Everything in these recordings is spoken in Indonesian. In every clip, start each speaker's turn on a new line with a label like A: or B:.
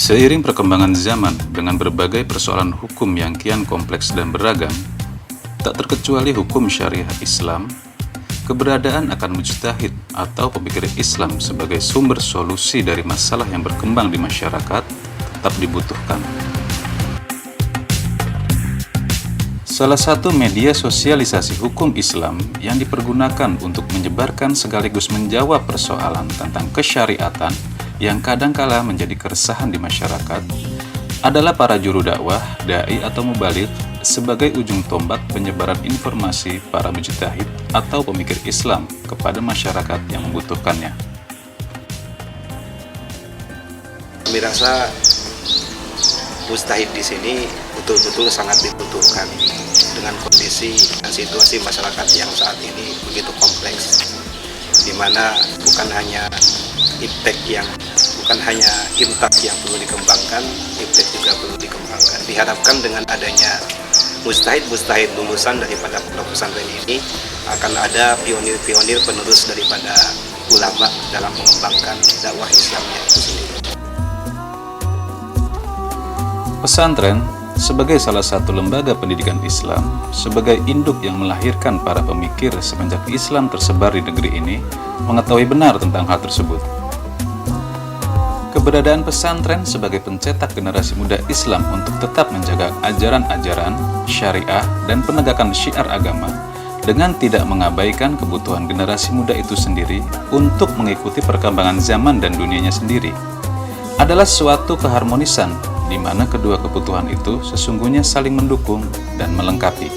A: Seiring perkembangan zaman dengan berbagai persoalan hukum yang kian kompleks dan beragam, tak terkecuali hukum syariah Islam, keberadaan akan mujtahid atau pemikir Islam sebagai sumber solusi dari masalah yang berkembang di masyarakat tetap dibutuhkan. Salah satu media sosialisasi hukum Islam yang dipergunakan untuk menyebarkan sekaligus menjawab persoalan tentang kesyariatan yang kadangkala menjadi keresahan di masyarakat adalah para juru dakwah, dai atau mubaligh sebagai ujung tombak penyebaran informasi para mujtahid atau pemikir Islam kepada masyarakat yang membutuhkannya.
B: Kami rasa mujtahid di sini betul-betul sangat dibutuhkan dengan kondisi dan situasi masyarakat yang saat ini begitu kompleks, di mana bukan hanya imtak yang perlu dikembangkan, iptek juga perlu dikembangkan. Diharapkan dengan adanya mujtahid lulusan daripada pondok pesantren ini akan ada pionir-pionir penerus daripada ulama dalam mengembangkan dakwah Islamnya itu sendiri.
A: Pesantren sebagai salah satu lembaga pendidikan Islam, sebagai induk yang melahirkan para pemikir semenjak Islam tersebar di negeri ini, mengetahui benar tentang hal tersebut. Keberadaan pesantren sebagai pencetak generasi muda Islam untuk tetap menjaga ajaran-ajaran, syariah, dan penegakan syiar agama dengan tidak mengabaikan kebutuhan generasi muda itu sendiri untuk mengikuti perkembangan zaman dan dunianya sendiri adalah suatu keharmonisan di mana kedua kebutuhan itu sesungguhnya saling mendukung dan melengkapi.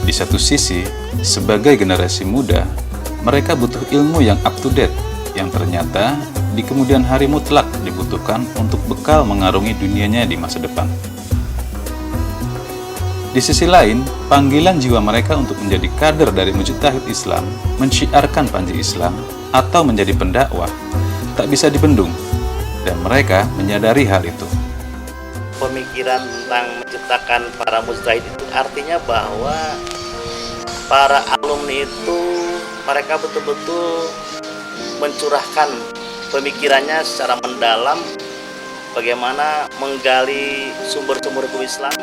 A: Di satu sisi, sebagai generasi muda, mereka butuh ilmu yang up to date, yang ternyata di kemudian hari mutlak dibutuhkan untuk bekal mengarungi dunianya di masa depan. Di sisi lain, panggilan jiwa mereka untuk menjadi kader dari mujtahid Islam, mensyiarkan panji Islam, atau menjadi pendakwah, tak bisa dibendung, dan mereka menyadari hal itu.
C: Pemikiran tentang menciptakan para mujtahid itu artinya bahwa para alumni itu mereka betul-betul mencurahkan pemikirannya secara mendalam bagaimana menggali sumber-sumber hukum Islam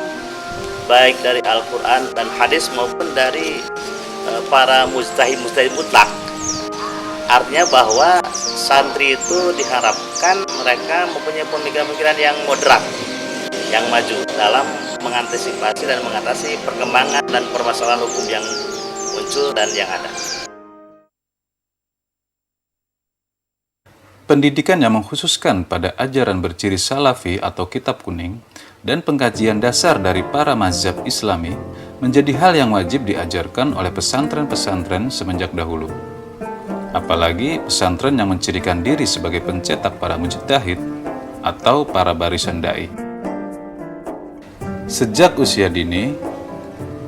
C: baik dari Al-Quran dan hadis maupun dari para mujtahid mutlak. Artinya bahwa santri itu diharapkan mereka mempunyai pemikiran-pemikiran yang moderat, yang maju dalam mengantisipasi dan mengatasi perkembangan dan permasalahan hukum yang muncul dan yang ada.
A: Pendidikan yang mengkhususkan pada ajaran berciri salafi atau kitab kuning dan pengkajian dasar dari para mazhab Islami menjadi hal yang wajib diajarkan oleh pesantren-pesantren semenjak dahulu. Apalagi pesantren yang mencirikan diri sebagai pencetak para mujtahid atau para barisan dai. Sejak usia dini,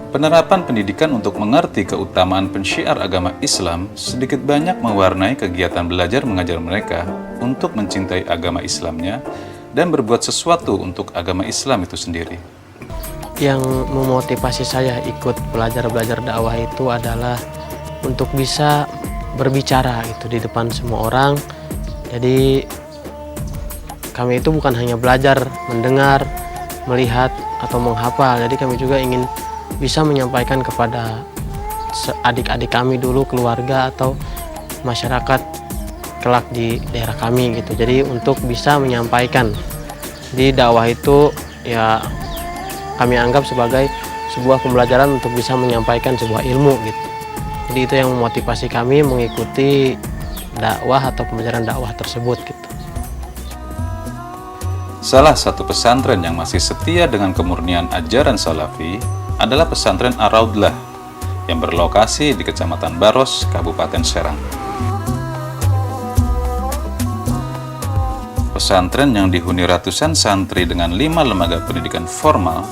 A: penerapan pendidikan untuk mengerti keutamaan pensyiar agama Islam sedikit banyak mewarnai kegiatan belajar mengajar mereka untuk mencintai agama Islamnya dan berbuat sesuatu untuk agama Islam itu sendiri.
D: Yang memotivasi saya ikut belajar dakwah itu adalah untuk bisa berbicara itu di depan semua orang. Jadi kami itu bukan hanya belajar, mendengar, melihat, atau menghafal. Jadi kami juga ingin bisa menyampaikan kepada adik-adik kami dulu, keluarga atau masyarakat kelak di daerah kami gitu. Jadi untuk bisa menyampaikan di dakwah itu ya kami anggap sebagai sebuah pembelajaran untuk bisa menyampaikan sebuah ilmu gitu. Jadi itu yang memotivasi kami mengikuti dakwah atau pembelajaran dakwah tersebut gitu.
A: Salah satu pesantren yang masih setia dengan kemurnian ajaran salafi adalah pesantren Ar-Raudlah yang berlokasi di Kecamatan Baros, Kabupaten Serang. Pesantren yang dihuni ratusan santri dengan 5 lembaga pendidikan formal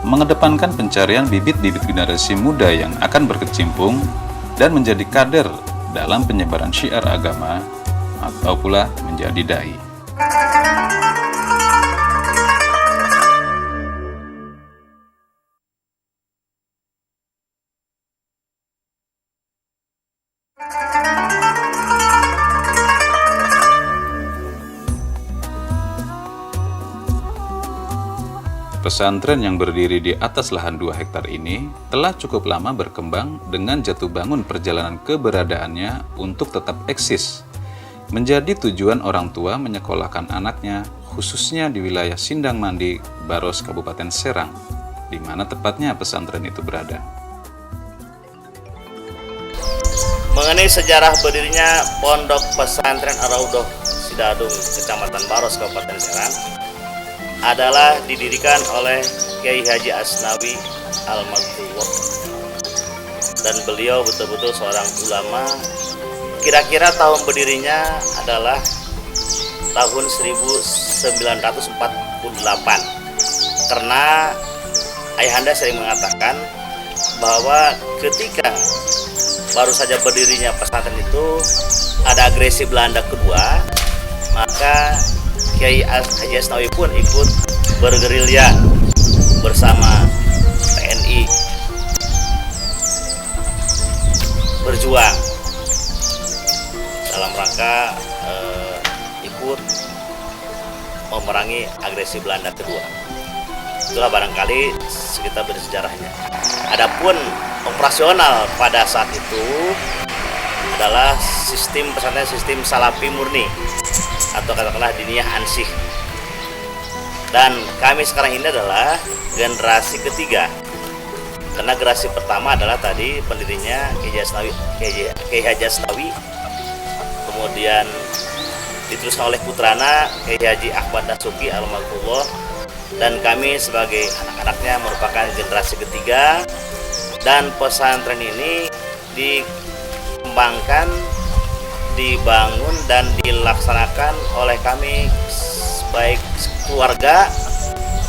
A: mengedepankan pencarian bibit-bibit generasi muda yang akan berkecimpung dan menjadi kader dalam penyebaran syiar agama atau pula menjadi dai. Pesantren yang berdiri di atas lahan 2 hektar ini telah cukup lama berkembang dengan jatuh bangun perjalanan keberadaannya untuk tetap eksis. Menjadi tujuan orang tua menyekolahkan anaknya, khususnya di wilayah Sindang Mandi, Baros, Kabupaten Serang, di mana tepatnya pesantren itu berada.
C: Mengenai sejarah berdirinya Pondok Pesantren Ar-Raudhah Sidadung, Kecamatan Baros, Kabupaten Serang, adalah didirikan oleh Kiai Haji Asnawi Al-Maghfur, dan beliau betul-betul seorang ulama. Kira-kira tahun berdirinya adalah tahun 1948, karena ayahanda sering mengatakan bahwa ketika baru saja berdirinya pesantren itu ada agresi Belanda kedua, maka Kiai Haji Asnawi pun ikut bergerilya bersama TNI berjuang dalam rangka ikut memerangi agresi Belanda kedua. Itulah barangkali sekitar bersejarahnya. Adapun operasional pada saat itu adalah sistem pesantren sistem salafi murni atau katakanlah diniyah ansih. Dan kami sekarang ini adalah generasi ketiga, karena generasi pertama adalah tadi pendirinya Kiai Haji Asnawi, kemudian diteruskan oleh putrana Kiai Haji Ahmad Nasuki Al-Maghfur, dan kami sebagai anak-anaknya merupakan generasi ketiga. Dan pesantren ini dikembangkan, dibangun dan dilaksanakan oleh kami baik keluarga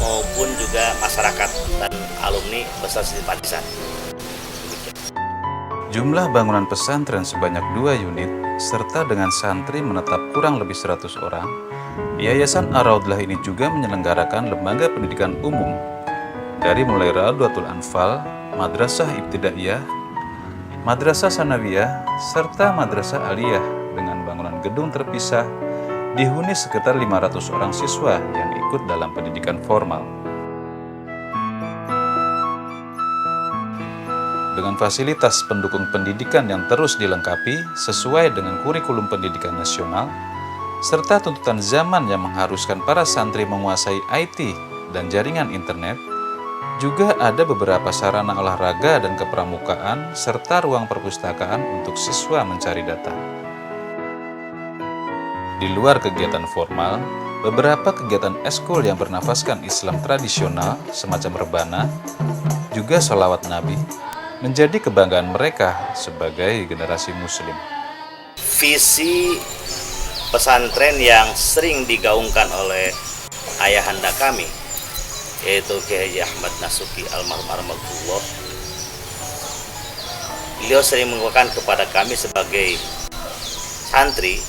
C: maupun juga masyarakat dan alumni beserta simpatisan.
A: Jumlah bangunan pesantren sebanyak 2 unit serta dengan santri menetap kurang lebih 100 orang. Yayasan Ar-Raudhah ini juga menyelenggarakan lembaga pendidikan umum dari mulai Raudhatul Anfal, Madrasah Ibtidaiyah, Madrasah Sanawiyah, serta Madrasah Aliyah dengan bangunan gedung terpisah dihuni sekitar 500 orang siswa yang ikut dalam pendidikan formal. Dengan fasilitas pendukung pendidikan yang terus dilengkapi sesuai dengan kurikulum pendidikan nasional, serta tuntutan zaman yang mengharuskan para santri menguasai IT dan jaringan internet, juga ada beberapa sarana olahraga dan kepramukaan serta ruang perpustakaan untuk siswa mencari data. Di luar kegiatan formal, beberapa kegiatan eskul yang bernafaskan Islam tradisional semacam rebana, juga sholawat Nabi, menjadi kebanggaan mereka sebagai generasi muslim.
C: Visi pesantren yang sering digaungkan oleh ayahanda kami, yaitu Kiai Haji Ahmad Nasuki Al-Maghfur, beliau sering menguatkan kepada kami sebagai santri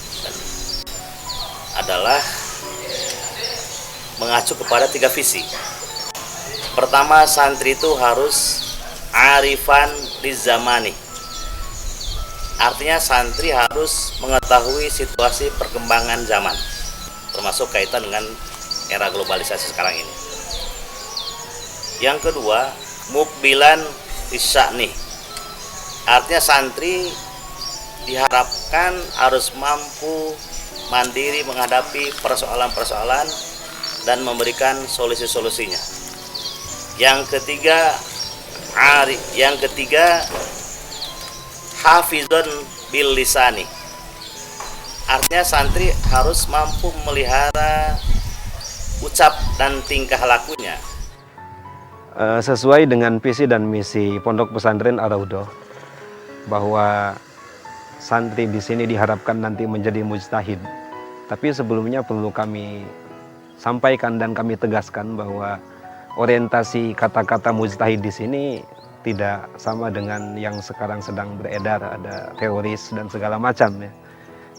C: adalah mengacu kepada 3 visi. Pertama, santri itu harus arifan di zamani. Artinya santri harus mengetahui situasi perkembangan zaman, termasuk kaitan dengan era globalisasi sekarang ini. Yang kedua, mukbilan fisya'ni. Artinya santri diharapkan harus mampu mandiri menghadapi persoalan-persoalan dan memberikan solusi-solusinya. Yang ketiga, hafizun bil lisani. Artinya santri harus mampu memelihara ucap dan tingkah lakunya
B: sesuai dengan visi dan misi Pondok Pesantren Ar-Raudhah, bahwa santri di sini diharapkan nanti menjadi mujtahid. Tapi sebelumnya perlu kami sampaikan dan kami tegaskan bahwa orientasi kata-kata mujtahid di sini tidak sama dengan yang sekarang sedang beredar, ada teroris dan segala macam ya.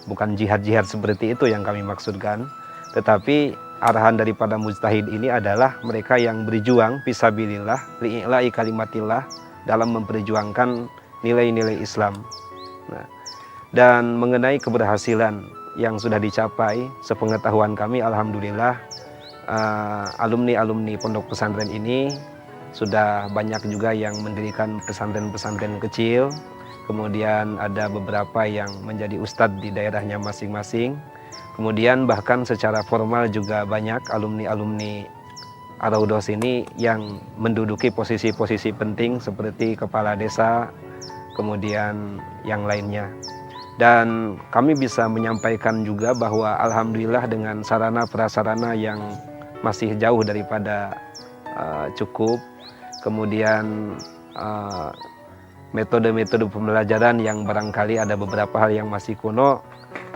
B: Bukan jihad-jihad seperti itu yang kami maksudkan, tetapi arahan daripada mujtahid ini adalah mereka yang berjuang fisabilillah li'ila'i kalimatillah dalam memperjuangkan nilai-nilai Islam. Nah, dan mengenai keberhasilan yang sudah dicapai, sepengetahuan kami alhamdulillah alumni-alumni pondok pesantren ini sudah banyak juga yang mendirikan pesantren-pesantren kecil. Kemudian ada beberapa yang menjadi ustadz di daerahnya masing-masing. Kemudian bahkan secara formal juga banyak alumni-alumni Ar-Raudhah ini yang menduduki posisi-posisi penting seperti kepala desa, kemudian yang lainnya. Dan kami bisa menyampaikan juga bahwa alhamdulillah dengan sarana prasarana yang masih jauh daripada cukup, kemudian metode-metode pembelajaran yang barangkali ada beberapa hal yang masih kuno,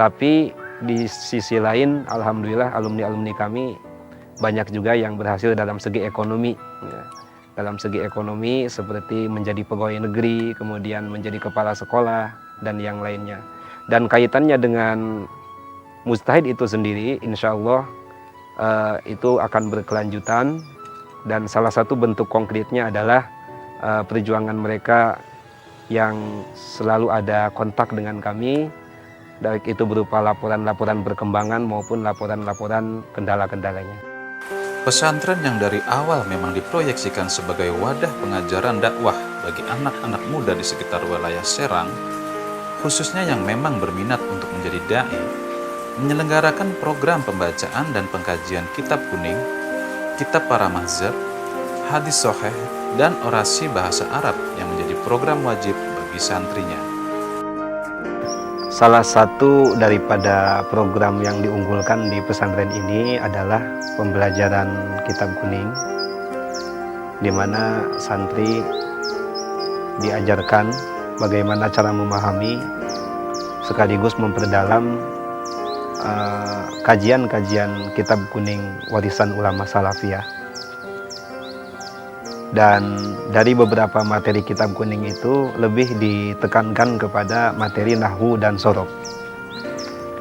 B: tapi di sisi lain alhamdulillah alumni-alumni kami banyak juga yang berhasil dalam segi ekonomi, ya. Dalam segi ekonomi seperti menjadi pegawai negeri, kemudian menjadi kepala sekolah dan yang lainnya. Dan kaitannya dengan mujtahid itu sendiri insya Allah itu akan berkelanjutan, dan salah satu bentuk konkretnya adalah perjuangan mereka yang selalu ada kontak dengan kami, baik itu berupa laporan-laporan perkembangan maupun laporan-laporan kendala-kendalanya.
A: Pesantren yang dari awal memang diproyeksikan sebagai wadah pengajaran dakwah bagi anak-anak muda di sekitar wilayah Serang, khususnya yang memang berminat untuk menjadi dai, menyelenggarakan program pembacaan dan pengkajian kitab kuning, kitab para mazhab, hadis sahih, dan orasi bahasa Arab yang menjadi program wajib bagi santrinya.
B: Salah satu daripada program yang diunggulkan di pesantren ini adalah pembelajaran kitab kuning, di mana santri diajarkan bagaimana cara memahami sekaligus memperdalam kajian-kajian kitab kuning warisan ulama salafiyah. Dan dari beberapa materi kitab kuning itu lebih ditekankan kepada materi nahwu dan sorof,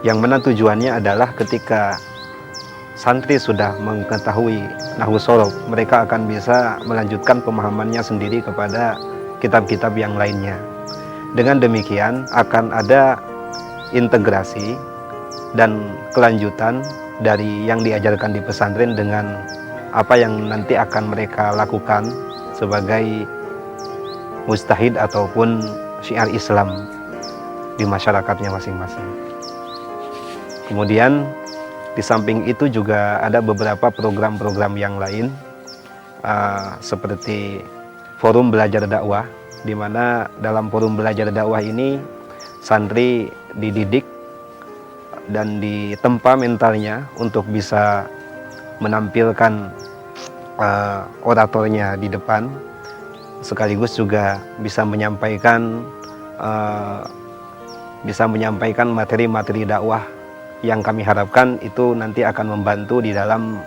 B: yang mana tujuannya adalah ketika santri sudah mengetahui nahwu sorof, mereka akan bisa melanjutkan pemahamannya sendiri kepada kitab-kitab yang lainnya. Dengan demikian akan ada integrasi dan kelanjutan dari yang diajarkan di pesantren dengan apa yang nanti akan mereka lakukan sebagai mujtahid ataupun syiar Islam di masyarakatnya masing-masing. Kemudian di samping itu juga ada beberapa program-program yang lain seperti forum belajar dakwah, di mana dalam forum belajar dakwah ini santri dididik dan ditempa mentalnya untuk bisa menampilkan oratornya di depan, sekaligus juga bisa menyampaikan materi-materi dakwah yang kami harapkan itu nanti akan membantu di dalam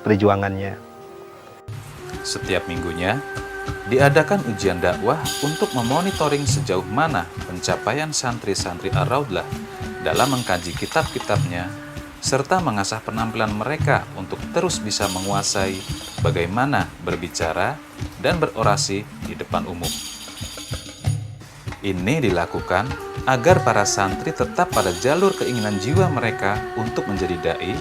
B: perjuangannya.
A: Setiap minggunya diadakan ujian dakwah untuk memonitoring sejauh mana pencapaian santri-santri Ar-Raudhah dalam mengkaji kitab-kitabnya, serta mengasah penampilan mereka untuk terus bisa menguasai bagaimana berbicara dan berorasi di depan umum. Ini dilakukan agar para santri tetap pada jalur keinginan jiwa mereka untuk menjadi dai,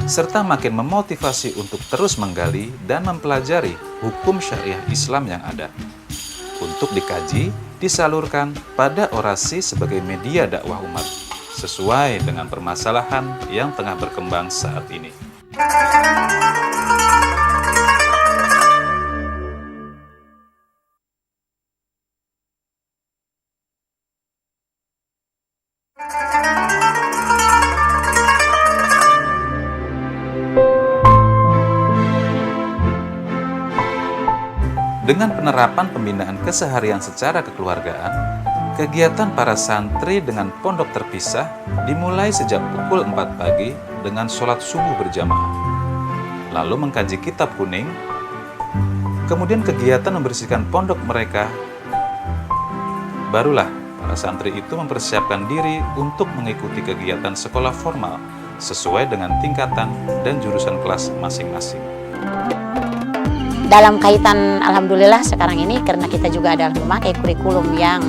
A: serta makin memotivasi untuk terus menggali dan mempelajari hukum syariah Islam yang ada, untuk dikaji, disalurkan pada orasi sebagai media dakwah umat, sesuai dengan permasalahan yang tengah berkembang saat ini. Dengan penerapan pembinaan keseharian secara kekeluargaan, kegiatan para santri dengan pondok terpisah dimulai sejak pukul 4 pagi dengan sholat subuh berjamaah, lalu mengkaji kitab kuning, kemudian kegiatan membersihkan pondok mereka. Barulah para santri itu mempersiapkan diri untuk mengikuti kegiatan sekolah formal sesuai dengan tingkatan dan jurusan kelas masing-masing.
E: Dalam kaitan alhamdulillah sekarang ini karena kita juga adalah memakai kurikulum yang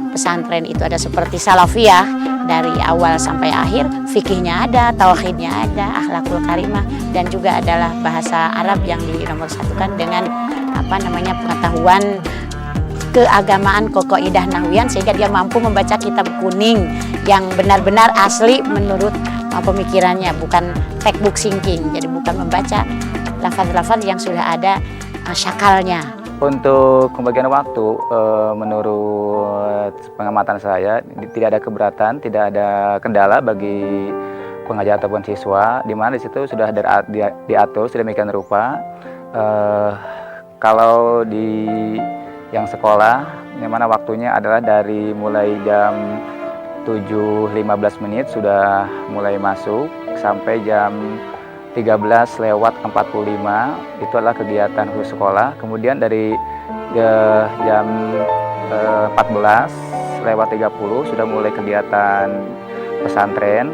E: pesantren itu ada seperti salafiyah, dari awal sampai akhir, fikihnya ada, tauhidnya ada, akhlakul karimah, dan juga adalah bahasa Arab yang dinomorsatukan dengan pengetahuan keagamaan qaidah nahwian, sehingga dia mampu membaca kitab kuning yang benar-benar asli menurut pemikirannya, bukan textbook thinking. Jadi bukan membaca lafaz-lafaz yang sudah ada syakalnya.
F: Untuk pembagian waktu, menurut pengamatan saya tidak ada keberatan, tidak ada kendala bagi pengajar ataupun siswa, di mana di situ sudah diatur sedemikian rupa. Kalau di yang sekolah, yang mana waktunya adalah dari mulai jam 7.15 sudah mulai masuk sampai jam 13.45 itu adalah kegiatan khusus sekolah. Kemudian dari jam 14.30 sudah mulai kegiatan pesantren.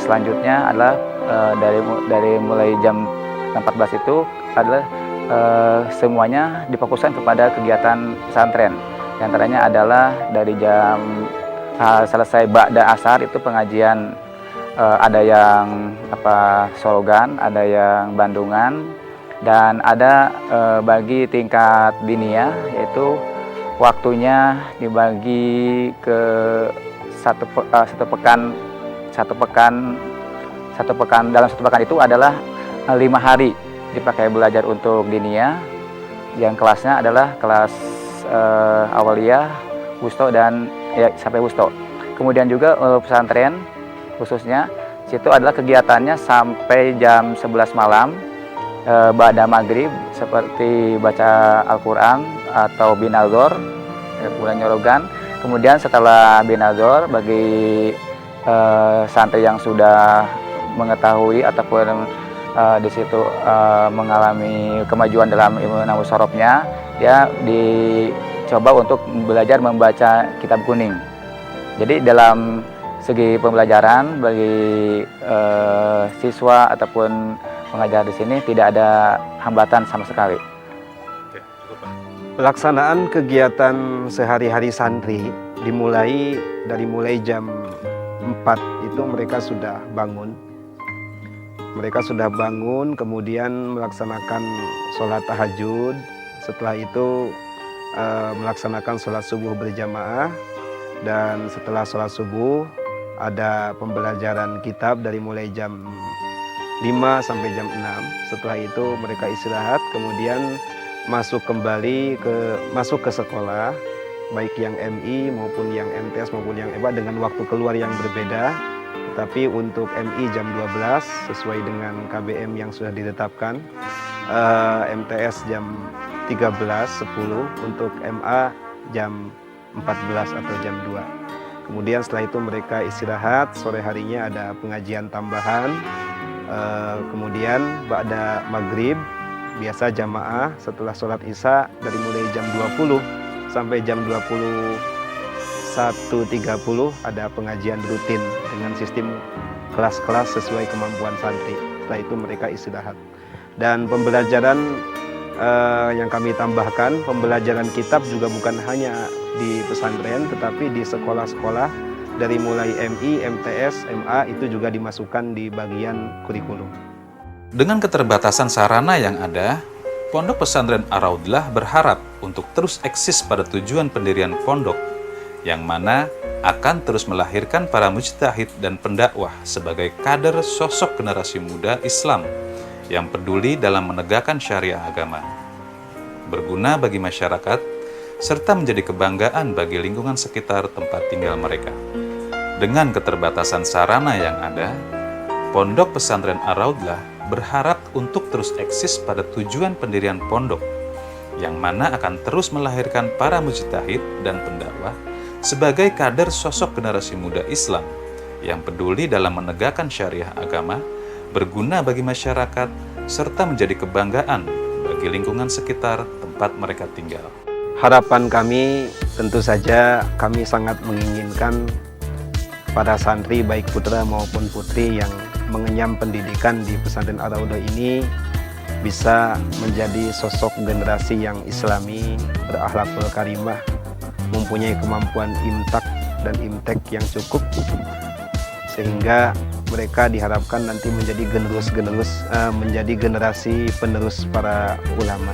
F: Selanjutnya adalah dari mulai jam 14 itu adalah semuanya difokuskan kepada kegiatan pesantren. Di antaranya adalah dari jam selesai ba'da asar itu pengajian, ada yang slogan, ada yang bandungan, dan ada bagi tingkat diniyah, yaitu waktunya dibagi ke satu pekan dalam satu pekan itu adalah 5 hari dipakai belajar untuk diniyah, yang kelasnya adalah kelas awaliyah, wusto, dan sampai wusto. Kemudian juga pesantren khususnya situ adalah kegiatannya sampai jam 11 malam, ba'da maghrib seperti baca Al-Quran atau binazor, bulan nyorogan. Kemudian setelah binazor, bagi santri yang sudah mengetahui ataupun di situ mengalami kemajuan dalam ilmu nahwu sorofnya, dia dicoba untuk belajar membaca kitab kuning. Jadi dalam segi pembelajaran bagi siswa ataupun pengajar di sini tidak ada hambatan sama sekali.
B: Pelaksanaan kegiatan sehari-hari santri dimulai jam 4 itu mereka sudah bangun. Mereka sudah bangun, kemudian melaksanakan sholat tahajud. Setelah itu melaksanakan sholat subuh berjamaah. Dan setelah sholat subuh ada pembelajaran kitab dari mulai jam 5 sampai jam 6. Setelah itu mereka istirahat, kemudian masuk ke sekolah, baik yang MI maupun yang MTS maupun yang EBA dengan waktu keluar yang berbeda. Tetapi untuk MI jam 12 sesuai dengan KBM yang sudah ditetapkan, MTS jam 13.10, untuk MA jam 14 atau jam 2. Kemudian setelah itu mereka istirahat, sore harinya ada pengajian tambahan. Kemudian ba'da maghrib biasa jamaah setelah sholat isya dari mulai jam 20 sampai jam 21.30 ada pengajian rutin dengan sistem kelas-kelas sesuai kemampuan santri. Setelah itu mereka istirahat. Dan pembelajaran yang kami tambahkan, pembelajaran kitab juga bukan hanya di pesantren, tetapi di sekolah-sekolah dari mulai MI, MTS, MA itu juga dimasukkan di bagian kurikulum.
A: Dengan keterbatasan sarana yang ada, Pondok Pesantren Ar-Raudlah berharap untuk terus eksis pada tujuan pendirian pondok, yang mana akan terus melahirkan para mujtahid dan pendakwah sebagai kader sosok generasi muda Islam yang peduli dalam menegakkan syariah agama, berguna bagi masyarakat, serta menjadi kebanggaan bagi lingkungan sekitar tempat tinggal mereka. Dengan keterbatasan sarana yang ada, Pondok Pesantren Ar-Raudlah berharap untuk terus eksis pada tujuan pendirian pondok, yang mana akan terus melahirkan para mujtahid dan pendakwah sebagai kader sosok generasi muda Islam yang peduli dalam menegakkan syariah agama, berguna bagi masyarakat, serta menjadi kebanggaan bagi lingkungan sekitar tempat mereka tinggal.
B: Harapan kami tentu saja kami sangat menginginkan para santri baik putra maupun putri yang mengenyam pendidikan di pesantren Ar-Raudlah ini bisa menjadi sosok generasi yang islami, berakhlakul karimah, mempunyai kemampuan imtak dan imtek yang cukup, sehingga mereka diharapkan nanti menjadi menjadi generasi penerus para ulama.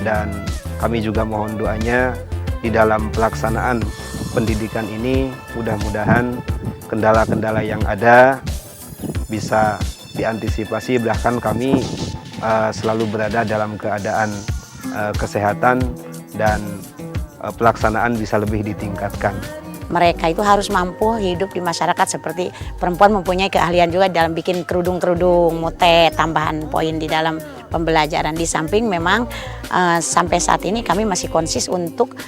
B: Dan kami juga mohon doanya di dalam pelaksanaan pendidikan ini, mudah-mudahan kendala-kendala yang ada bisa diantisipasi, bahkan kami selalu berada dalam keadaan kesehatan dan pelaksanaan bisa lebih ditingkatkan.
E: Mereka itu harus mampu hidup di masyarakat, seperti perempuan mempunyai keahlian juga dalam bikin kerudung-kerudung, motet, tambahan poin di dalam pembelajaran. Di samping memang sampai saat ini kami masih konsis untuk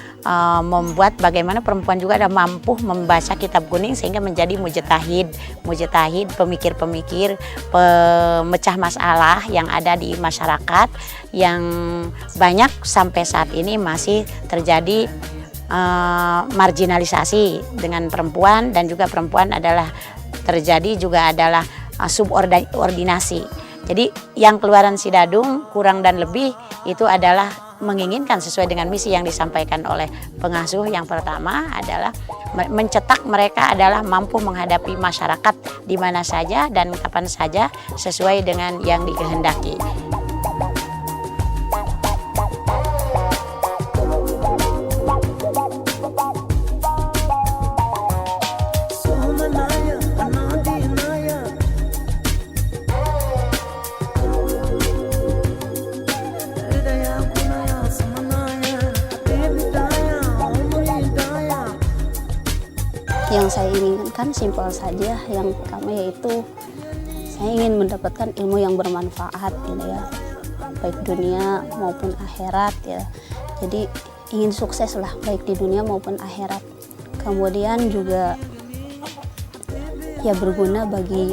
E: membuat bagaimana perempuan juga ada mampu membaca kitab kuning sehingga menjadi mujtahid, pemikir-pemikir, pemecah masalah yang ada di masyarakat yang banyak sampai saat ini masih terjadi marginalisasi dengan perempuan, dan juga perempuan adalah terjadi juga adalah subordinasi. Jadi yang keluaran Sidadung kurang dan lebih itu adalah menginginkan sesuai dengan misi yang disampaikan oleh pengasuh. Yang pertama adalah mencetak mereka adalah mampu menghadapi masyarakat di mana saja dan kapan saja sesuai dengan yang dikehendaki.
G: Yang saya inginkan simpel saja. Yang pertama yaitu saya ingin mendapatkan ilmu yang bermanfaat gitu ya, baik dunia maupun akhirat ya. Jadi ingin sukses lah baik di dunia maupun akhirat. Kemudian juga ya berguna bagi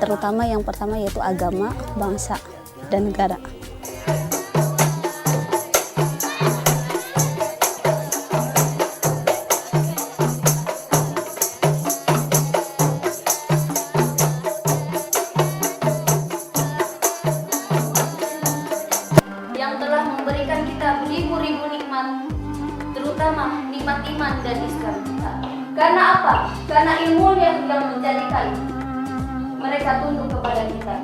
G: terutama yang pertama yaitu agama, bangsa, dan negara.
H: Terutama nikmat iman dan Islam kita. Karena apa? Karena ilmu yang menjadikan mereka tunduk kepada kita.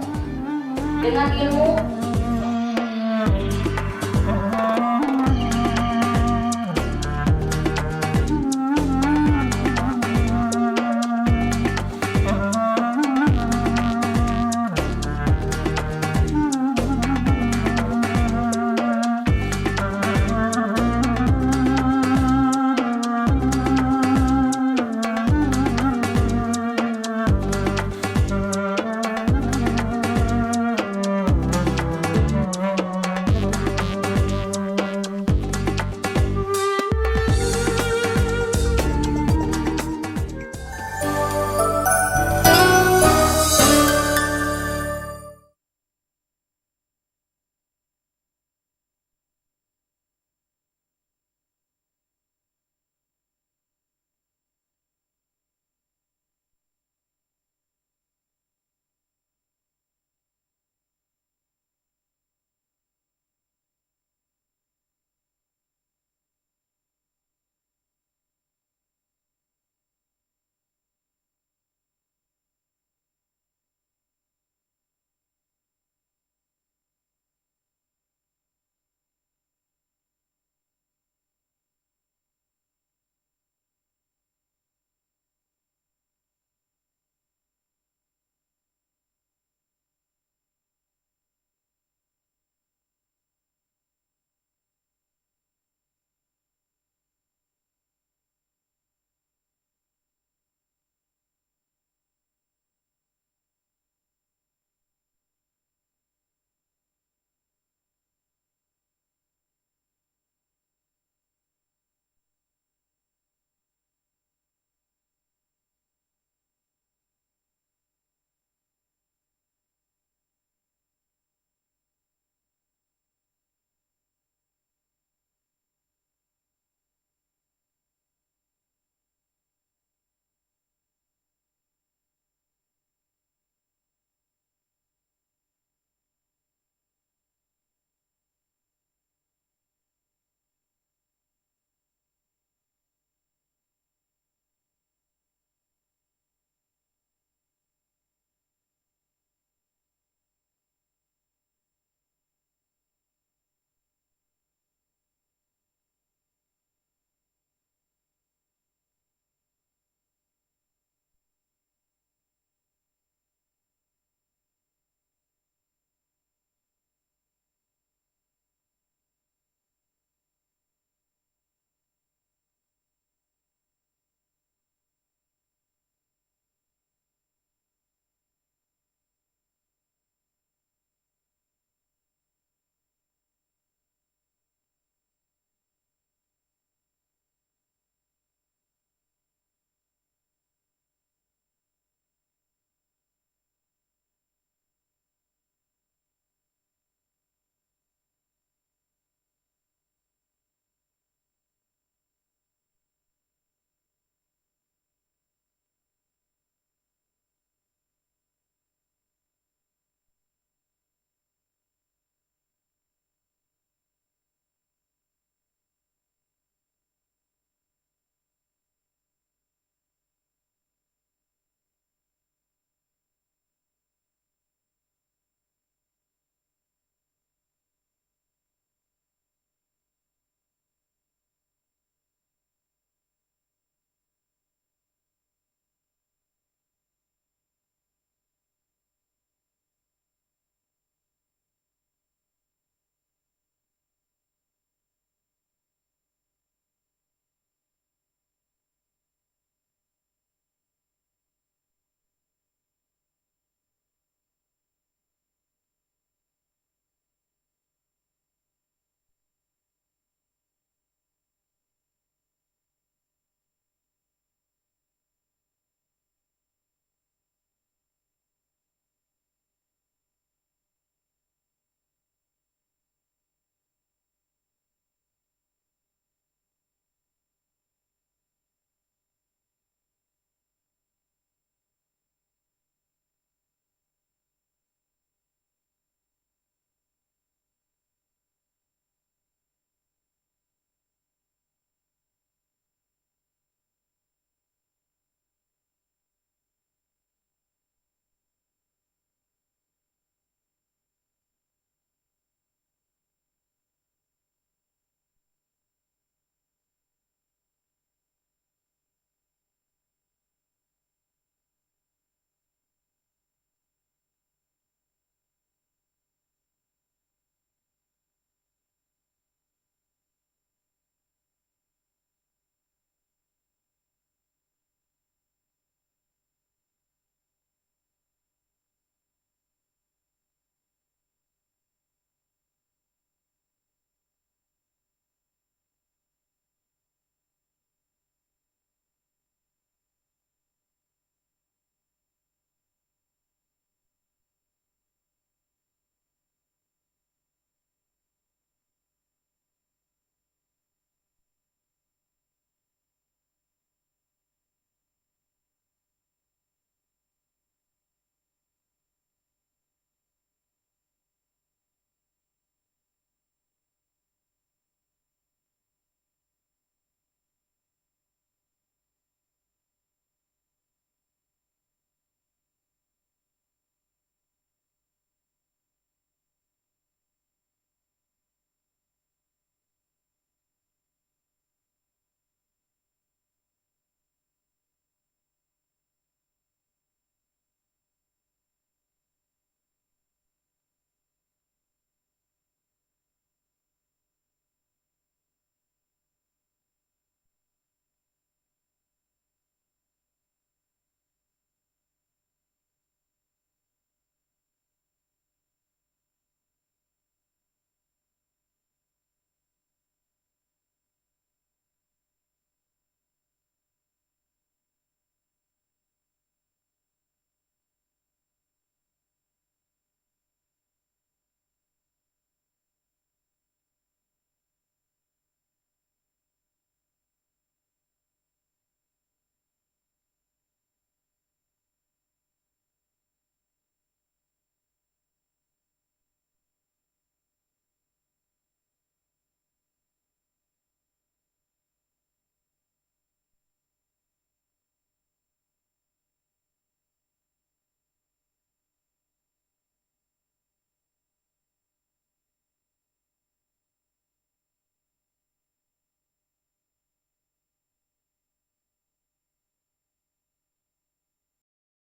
H: Dengan ilmu